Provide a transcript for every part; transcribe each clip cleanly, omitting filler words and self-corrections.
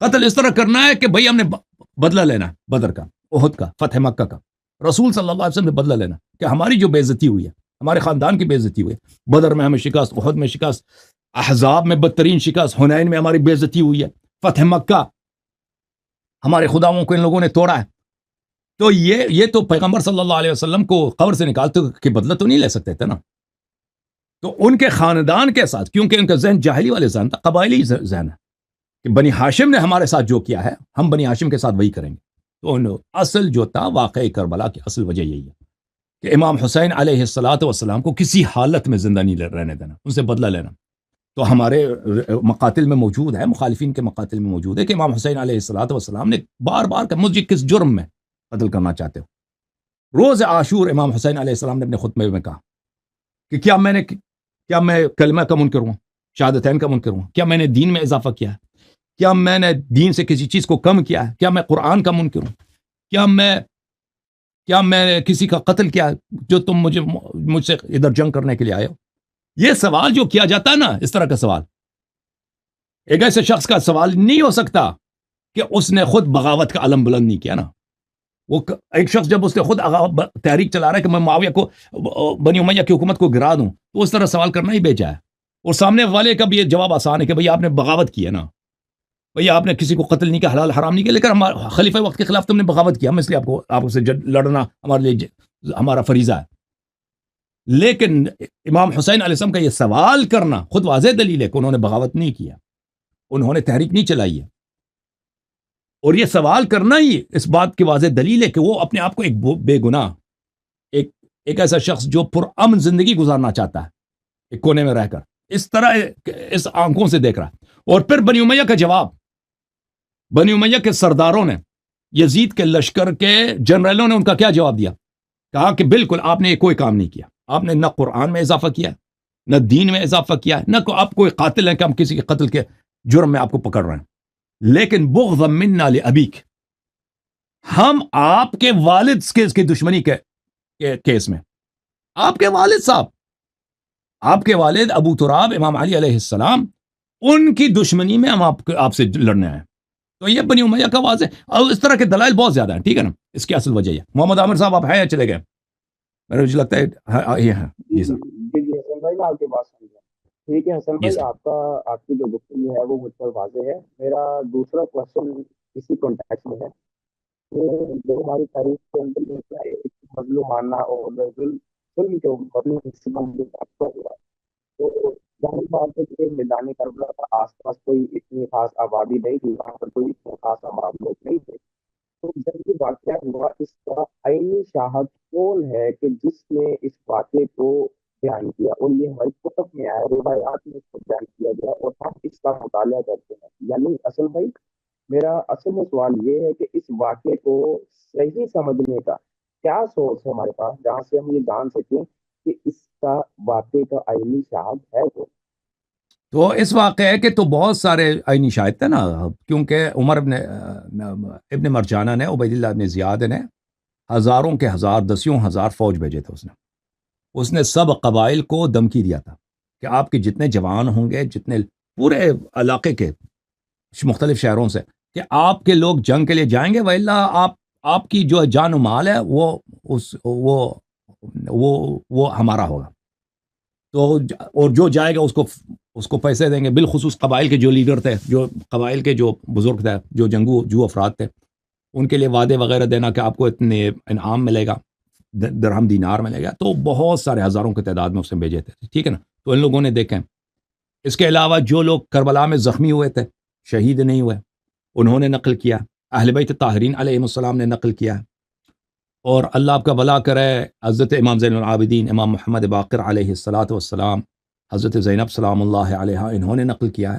قتل اس طرح کرنا ہے کہ بھئی ہم نے بدلہ لینا ہے بدر کا، احد کا، فتح مکہ کا، رسول صلی اللہ علیہ وسلم نے بدلہ لینا کہ ہماری جو بے عزتی ہوئی ہے، ہمارے خاندان کی بے عزتی ہوئی ہے، بدر میں ہمیں شکست، احد میں شکست، احزاب میں بدترین شکست، حنین میں ہماری بے عزتی ہوئی ہے، فتح مکہ ہمارے خداؤں کو ان لوگوں نے توڑا ہے. تو یہ تو پیغمبر صلی اللہ علیہ وسلم کو قبر سے نکالتے کہ بدلہ تو نہیں لے سکتے تھے نا. تو ان کے خاندان کے ساتھ، کیونکہ ان کا ذہن جاہلی والے ذہن تھا، قبائلی ذہن ہے کہ بنی ہاشم نے ہمارے ساتھ جو کیا ہے ہم بنی ہاشم کے ساتھ وہی کریں گے. تو اصل جو تھا واقعی کربلا کی اصل وجہ یہی ہے کہ امام حسین علیہ الصلاۃ والسلام کو کسی حالت میں زندہ نہیں رہنے دینا، ان سے بدلہ لینا. تو ہمارے مقاتل میں موجود ہے، مخالفین کے مقاتل میں موجود ہے کہ امام حسین علیہ الصلاۃ والسلام نے بار بار کہ مجھے کس جرم میں قتل کرنا چاہتے ہو. روز عاشور امام حسین علیہ السلام نے اپنے خطبے میں کہا کہ کیا میں کلمہ کا منکر ہوں، شہادتین کا منکر ہوں؟ کیا میں نے دین میں اضافہ کیا ہے؟ کیا میں نے دین سے کسی چیز کو کم کیا ہے؟ کیا میں قرآن کا منکر ہوں؟ کیا میں نے کسی کا قتل کیا جو تم مجھ سے ادھر جنگ کرنے کے لیے آئے ہو؟ یہ سوال جو کیا جاتا ہے نا، اس طرح کا سوال ایک ایسے شخص کا سوال نہیں ہو سکتا کہ اس نے خود بغاوت کا علم بلند نہیں کیا نا. وہ ایک شخص جب اس نے خود تحریک چلا رہا ہے کہ میں معاویہ کو، بنی امیہ کی حکومت کو گرا دوں، تو اس طرح سوال کرنا ہی بیجا ہے. اور سامنے والے کا بھی یہ جواب آسان ہے کہ بھئی آپ نے بغاوت کی ہے نا، بھئی آپ نے کسی کو قتل نہیں کیا، حلال حرام نہیں کیا، لیکن خلیفہ وقت کے خلاف تم نے بغاوت کیا، ہم اس لیے آپ سے لڑنا ہمارے لیے ہمارا فریضہ ہے. لیکن امام حسین علیہ السلام کا یہ سوال کرنا خود واضح دلیل ہے کہ انہوں نے بغاوت نہیں کیا، انہوں نے تحریک نہیں چلائی ہے. اور یہ سوال کرنا ہی اس بات کی واضح دلیل ہے کہ وہ اپنے آپ کو ایک بے گناہ، ایک ایسا شخص جو پرامن زندگی گزارنا چاہتا ہے ایک کونے میں رہ کر، اس طرح اس آنکھوں سے دیکھ رہا ہے. اور پھر بنی امیہ کا جواب، بنی امیہ کے سرداروں نے، یزید کے لشکر کے جنرلوں نے ان کا کیا جواب دیا؟ کہا کہ بالکل آپ نے کوئی کام نہیں کیا، آپ نے نہ قرآن میں اضافہ کیا، نہ دین میں اضافہ کیا، نہ آپ کوئی قاتل ہیں کہ ہم کسی کے قتل کے جرم میں آپ کو پکڑ رہے ہیں. لیکن بغضا منا لابیک، ہم آپ کے والد کی دشمنی کے کیس میں، آپ کے والد صاحب، آپ کے والد ابو تراب امام علی علیہ السلام، ان کی دشمنی میں ہم آپ سے لڑنے آئے. تو یہ بنی امیہ کا واضح، اور اس طرح کے دلائل بہت زیادہ ہیں، ٹھیک ہے نا. اس کی اصل وجہ یہ. محمد عامر صاحب آپ ہیں یا چلے گئے؟ مجھے لگتا ہے یہ ہیں. جی سر. جی حسن بھائی، میں آپ کی بات سمجھ گیا. ٹھیک ہے حسن جی بھائی، سر. آپ کی جو گفتگو ہے وہ مجھ پر واضح ہے. میرا دوسرا کوشچن اسی کانٹیکس میں ہے کہ جو ہماری تاریخ کے اندر ایک مظلومانہ اور ظلم کے مظلوم ہوا، تو ظاہر بات ہے کہ میدان کربلا کا آس پاس کوئی اتنی خاص آبادی نہیں تھی، وہاں پر کوئی اتنے خاص آباد لوگ نہیں تھے. تو جب یہ واقعہ ہوا، اس کا عینی شاہد کون ہے کہ جس نے اس واقعے کو بیان کیا؟ اور یہ ہماری کتب میں آیا، روایات میں اس کو بیان کیا گیا، اور ہم اس کا مطالعہ کرتے ہیں. یعنی اصل بھائی، میرا اصل میں سوال یہ ہے کہ اس واقعے کو صحیح سمجھنے کا کیا سورس ہے ہمارے پاس، جہاں سے ہم یہ جان سکیں کہ اس کا واقعے کا عینی شاہد ہے وہ. تو اس واقعے کے تو بہت سارے عینی شاہد تھے نا، کیونکہ عمر ابن مرجانہ نے، عبید اللہ ابن زیاد نے ہزاروں کے ہزار، دسیوں ہزار فوج بھیجے تھے. اس نے سب قبائل کو دھمکی دیا تھا کہ آپ کے جتنے جوان ہوں گے، جتنے پورے علاقے کے مختلف شہروں سے، کہ آپ کے لوگ جنگ کے لیے جائیں گے، وَإِلَّا آپ کی جو جان و مال ہے وہ ہمارا ہوگا. تو اور جو جائے گا اس کو پیسے دیں گے. بالخصوص قبائل کے جو لیڈر تھے، جو قبائل کے جو بزرگ تھے، جو جو افراد تھے، ان کے لیے وعدے وغیرہ دینا کہ آپ کو اتنے انعام ملے گا، درہم دینار ملے گا. تو بہت سارے ہزاروں کی تعداد میں اس نے بھیجے تھے، ٹھیک ہے نا. تو ان لوگوں نے دیکھیں. اس کے علاوہ جو لوگ کربلا میں زخمی ہوئے تھے، شہید نہیں ہوئے، انہوں نے نقل کیا. اہل بیت طاہرین علیہ السلام نے نقل کیا. اور اللہ آپ کا بھلا کرے، حضرت امام زین العابدین، امام محمد باقر علیہ الصلاۃ والسلام، حضرت زینب سلام اللہ علیہ، انہوں نے نقل کیا ہے.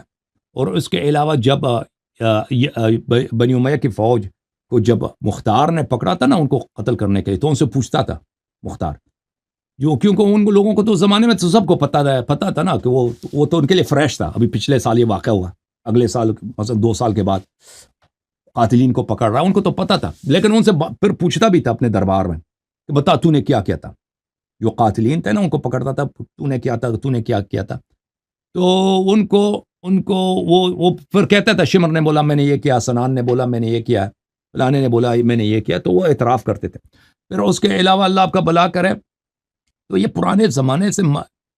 اور اس کے علاوہ جب بنی امیہ کی فوج کو جب مختار نے پکڑا تھا نا ان کو قتل کرنے کے لیے، تو ان سے پوچھتا تھا مختار، کیونکہ ان لوگوں کو تو زمانے میں تو سب کو پتا تھا نا کہ وہ تو ان کے لیے فریش تھا. ابھی پچھلے سال یہ واقعہ ہوا، اگلے سال مثلا 2 سال کے بعد قاتلین کو پکڑ رہا، ان کو تو پتا تھا. لیکن ان سے پھر پوچھتا بھی تھا اپنے دربار میں کہ بتا تو نے کیا کیا تھا. جو قاتلین تھے نا ان کو پکڑتا تھا، تو نے کیا تھا، تو نے کیا کیا تھا. تو ان کو ان کو وہ پھر کہتا تھا شمر نے بولا میں نے یہ کیا، سنان نے بولا میں نے یہ کیا، فلانے نے بولا میں نے یہ کیا، تو وہ اعتراف کرتے تھے. پھر اس کے علاوہ اللہ آپ کا بھلا کرے تو یہ پرانے زمانے سے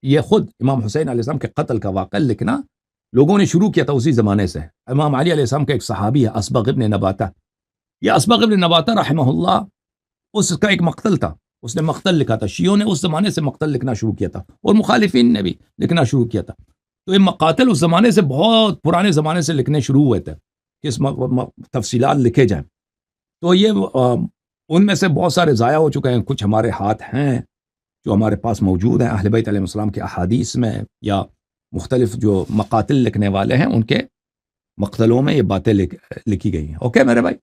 یہ خود امام حسین علیہ السلام کے قتل کا واقعہ لکھنا لوگوں نے شروع کیا تھا اسی زمانے سے. امام علی علیہ السلام کا ایک صحابی ہے اسبغ ابن نباتہ، یہ اسبغ ابن نباتہ رحمہ اللہ، اس کا ایک مقتل تھا، اس نے مقتل لکھا تھا. شیعوں نے اس زمانے سے مقتل لکھنا شروع کیا تھا اور مخالفین نے بھی لکھنا شروع کیا تھا. تو یہ مقاتل اس زمانے سے بہت پرانے زمانے سے لکھنے شروع ہوئے تھے کہ اس تفصیلات لکھے جائیں. تو یہ ان میں سے بہت سارے ضائع ہو چکے ہیں، کچھ ہمارے ہاتھ ہیں جو ہمارے پاس موجود ہیں اہل بیت علیہ السلام کے احادیث میں، یا مختلف جو مقاتل لکھنے والے ہیں ان کے مقتلوں میں یہ باتیں لکھی گئی ہیں. اوکے میرے بھائی.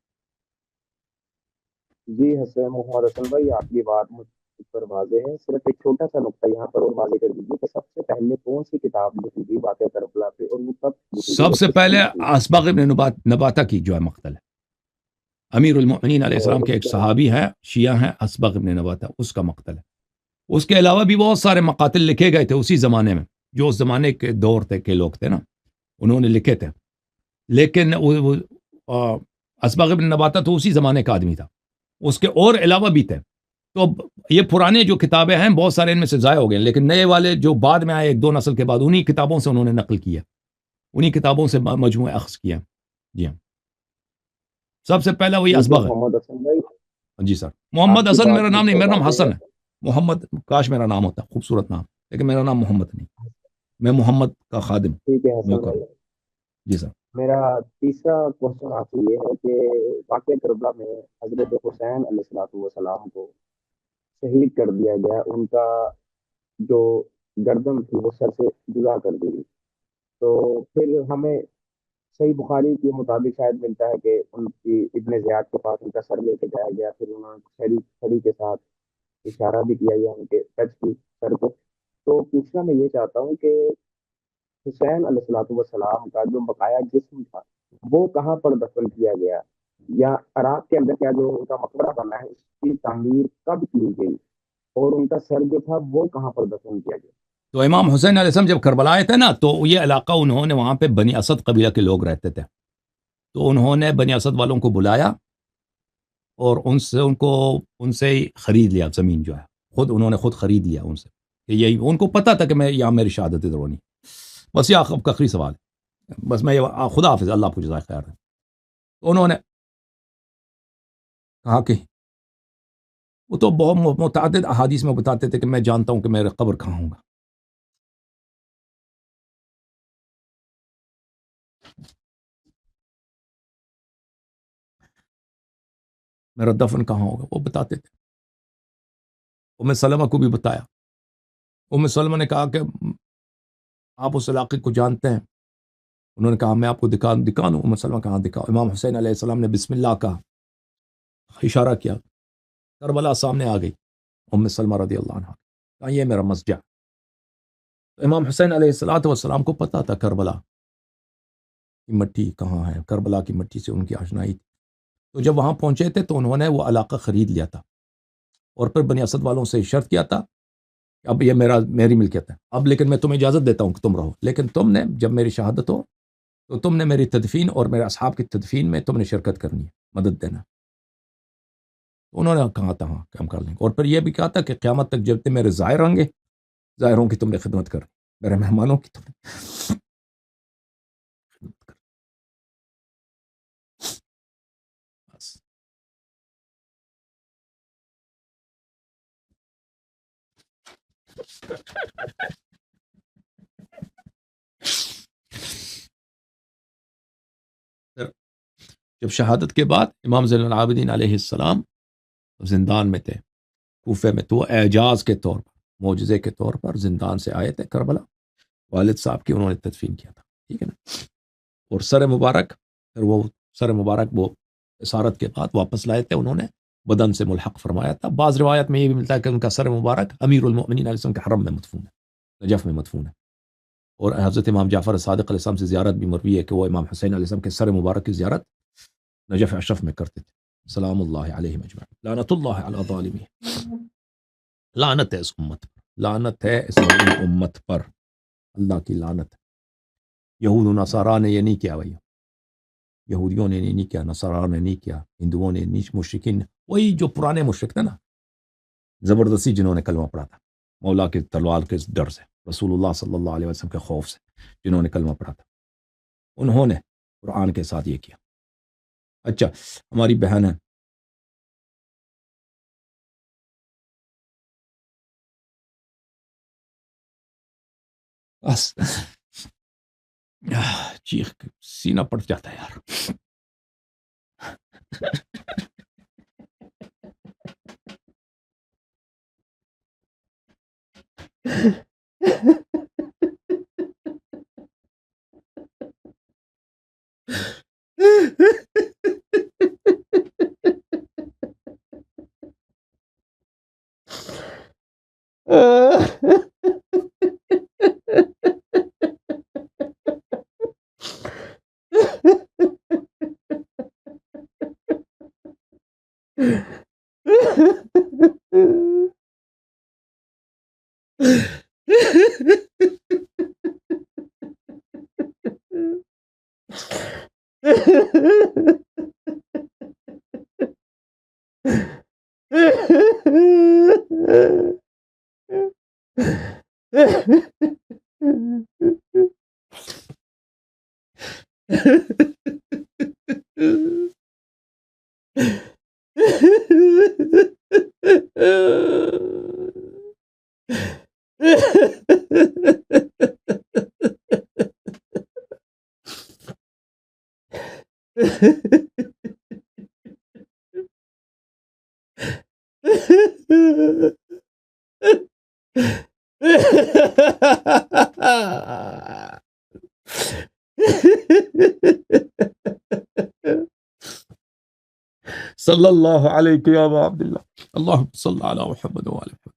جی حسین محمد حسن بھائی، آپ کی بات مجھ پر واضح ہے. صرف ایک چھوٹا سا نقطہ یہاں پر اور واضح کر دیجیے کہ سب سے پہلے کون سی کتاب لکھی گئی باتیں کربلا پہ، اور وہ کب لکھی گئی سب اور سے کس نے پہلے لکھی؟ اسبغ ابن نباتہ کی جو ہے مقتل ہے، امیر المؤمنین علیہ اور السلام کے اس ایک کے صحابی ہیں شیعہ ہیں اسبغ ابن نباتہ، اس کا مقتل ہے. اس کے علاوہ بھی بہت سارے مقاتل لکھے گئے تھے اسی زمانے میں، جو اس زمانے کے دور تھے کے لوگ تھے نا، انہوں نے لکھے تھے. لیکن اسبغ ابن نباتہ تو اسی زمانے کا آدمی تھا، اس کے اور علاوہ بھی تھے. تو یہ پرانے جو کتابیں ہیں بہت سارے ان میں سے ضائع ہو گئے، لیکن نئے والے جو بعد میں آئے ایک دو نسل کے بعد، انہی کتابوں سے انہوں نے نقل کیا، انہی کتابوں سے مجموعہ اخذ کیا. جی ہاں، سب سے پہلا وہی ٹھیک ہے اسبغ ہے. محمد حسن بھائی، جی سر. آپ محمد کی حسن میرا بات مجھ نام نہیں، پر میرا نام واضح حسن ہے. ہے. محمد کاش میرا نام ہوتا، خوبصورت نام، لیکن میرا نام محمد نہیں، میں محمد کا خادم، ٹھیک ہے حسن نوکر. بھائی، جی سر. میرا تیسرا کوشچن آپ سے یہ ہے کہ واقعہ کربلا میں حضرت حسین علیہ السلام کو شہید کر دیا گیا، ان کا جو گردن تھی وہ سر سے جدا کر دی گئی. تو پھر ہمیں صحیح بخاری کے مطابق شاید ملتا ہے کہ ان کی ابن زیاد کے پاس ان کا سر لے کے جایا گیا، پھر انہوں نے چھڑی کے ساتھ اشارہ بھی کیا گیا ان کے ٹچ کی سر کو. تو پوچھنا میں یہ چاہتا ہوں کہ حسین علیہ والسلام کا جو بقایا جسم تھا وہ کہاں پر دفن کیا گیا، یا عراق کے اندر کیا جو ان کا مقبرہ بنا ہے اس کی تعمیر کب کی گئی، اور ان کا سر جو تھا وہ کہاں پر دفن کیا گیا؟ تو امام حسین علیہ السلام جب کربلا آئے تھے نا، تو یہ علاقہ انہوں نے وہاں پہ بنی اسد قبیلہ کے لوگ رہتے تھے، تو انہوں نے بنی اسد والوں کو بلایا اور ان سے ہی خرید لیا زمین جو ہے، انہوں نے خود خرید لیا ان سے، کہ یہی ان کو پتا تھا کہ میں یہاں میری شہادت ادھر ہونی. بس یہ آخری سوال ہے، بس میں خدا حافظ، اللہ آپ کو جزائے خیر ہے. تو انہوں نے کہا کہ وہ تو بہت متعدد احادیث میں بتاتے تھے کہ میں جانتا ہوں کہ میرے قبر کہاں ہوگا. میرا دفن کہاں ہوگا وہ بتاتے تھے. ام سلمہ کو بھی بتایا. ام سلمہ نے کہا کہ آپ اس علاقے کو جانتے ہیں؟ انہوں نے کہا میں آپ کو دکھا دوں. ام سلمہ کہاں دکھاؤ؟ امام حسین علیہ السلام نے بسم اللہ کا اشارہ کیا، کربلا سامنے آ گئی. ام سلمہ رضی اللہ عنہ کہا یہ میرا مسجد. امام حسین علیہ السلام کو پتا تھا کربلا کی مٹی کہاں ہے، کربلا کی مٹی سے ان کی آشنائی تھی. تو جب وہاں پہنچے تھے تو انہوں نے وہ علاقہ خرید لیا تھا، اور پھر بنی اسد والوں سے شرط کیا تھا کہ اب یہ میری ملکیت ہے، اب لیکن میں تمہیں اجازت دیتا ہوں کہ تم رہو، لیکن تم نے جب میری شہادت ہو تو تم نے میری تدفین اور میرے اصحاب کی تدفین میں تم نے شرکت کرنی ہے، مدد دینا. انہوں نے کہا تھا ہاں کہ ہم کر لیں گے. اور پھر یہ بھی کہا تھا کہ قیامت تک جب تک میرے ظاہر ہوں گے، ظاہروں کی تم نے خدمت کر، میرے مہمانوں کی تم نے خدمت کر. بس. جب شہادت کے بعد امام زین العابدین علیہ السلام زندان میں تھے کوفے میں، تو وہ اعجاز کے طور پر، معجزے کے طور پر زندان سے آئے تھے کربلا، والد صاحب کی انہوں نے تدفین کیا تھا. ٹھیک ہے نا. اور سر مبارک وہ اسارت کے بعد واپس لائے تھے، انہوں نے بدن سے ملحق فرمایا تھا. بعض روایت میں یہ بھی ملتا ہے کہ ان کا سر مبارک امیر المؤمنین علیہ السلام کے حرم میں مدفون ہے، نجف میں مدفون ہے. اور حضرت امام جعفر صادق علیہ السلام سے زیارت بھی مروی ہے کہ وہ امام حسین علیہ السلام کے سر مبارک کی زیارت نجف اشرف میں کرتے تھے. سلام اللہ علیہ مجمعین، لعنت اللہ علی الظالمین. لعنت ہے اس امت پر، لعنت ہے اس امت پر، اللہ کی لعنت. یہود و نصارہ نے یہ نہیں کیا بھائی، یہودیوں نے نہیں کیا، نصارہ نے نہیں کیا، ہندوؤں نے نہیں، مشرکین، وہی جو پرانے مشرک تھے نا، زبردستی جنہوں نے کلمہ پڑھا تھا مولا کے تلوار کے ڈر سے، رسول اللہ صلی اللہ علیہ وسلم کے خوف سے، جنہوں نے کلمہ پڑھا تھا، انہوں نے قرآن کے ساتھ یہ کیا۔ اچھا، ہماری بہن ہے بس چیخ سینہ پھٹ جاتا ہے یار۔ صلی اللہ علیہ یا ابا عبداللہ، اللہم صلی علی محمد وعلی محمد۔